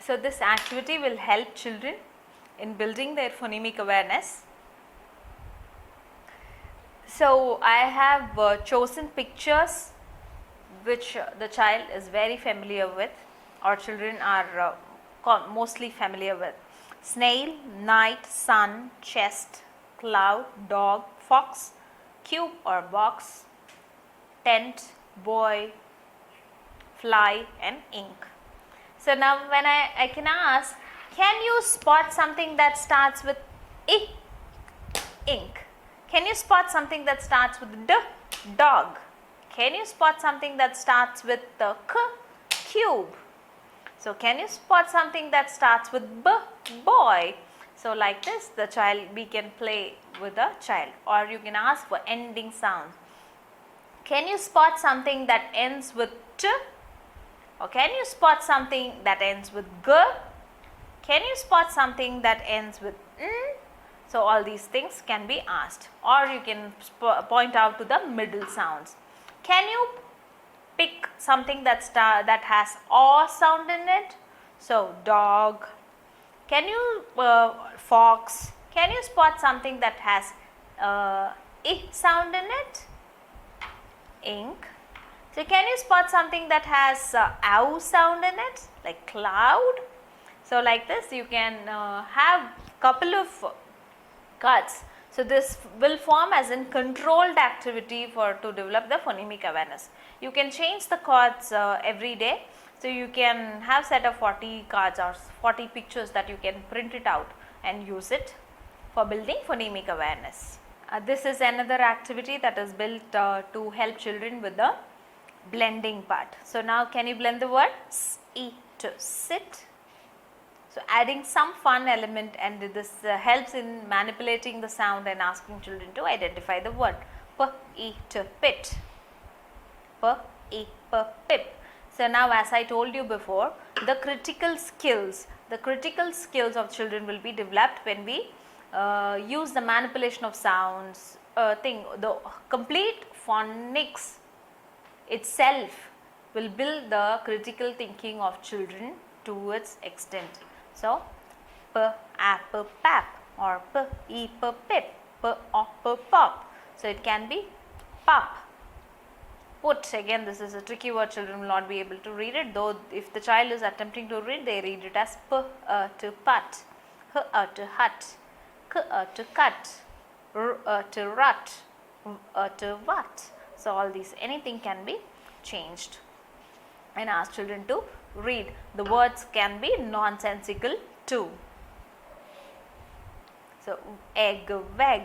So this activity will help children in building their phonemic awareness. So I have chosen pictures which the child is very familiar with, or children are mostly familiar with. Snail, knight, sun, chest, cloud, dog, fox, cube or box, tent, boy, fly and ink. So now when I can ask, can you spot something that starts with I? Ink. Can you spot something that starts with D? Dog. Can you spot something that starts with the K? Cube. So can you spot something that starts with B? Boy. So like this the child, we can play with the child, or you can ask for ending sounds. Can you spot something that ends with T? Or can you spot something that ends with G? Can you spot something that ends with N? So all these things can be asked, or you can point out to the middle sounds. Can you pick something that has O sound in it? So dog. Can you fox? Can you spot something that has I sound in it? Ink. So can you spot something that has ow sound in it, like cloud? So like this you can have couple of cards. So this will form as a controlled activity to develop the phonemic awareness. You can change the cards every day. So you can have set of 40 cards or 40 pictures that you can print it out and use it for building phonemic awareness. This is another activity that is built to help children with the blending part. So now can you blend the word to sit? So adding some fun element, and this helps in manipulating the sound and asking children to identify the word. To pit. Pip. So now as I told you before, the critical skills of children will be developed when we use the manipulation of sounds, the complete phonics itself will build the critical thinking of children to its extent. So p, apple, pap, or p, pip, pop. So it can be pop. Put, again this is a tricky word, children will not be able to read it, though if the child is attempting to read, they read it as p to put, h to hut, k to cut, r to rut, to what. So all these, anything can be changed and ask children to read. The words can be nonsensical too. So egg, veg,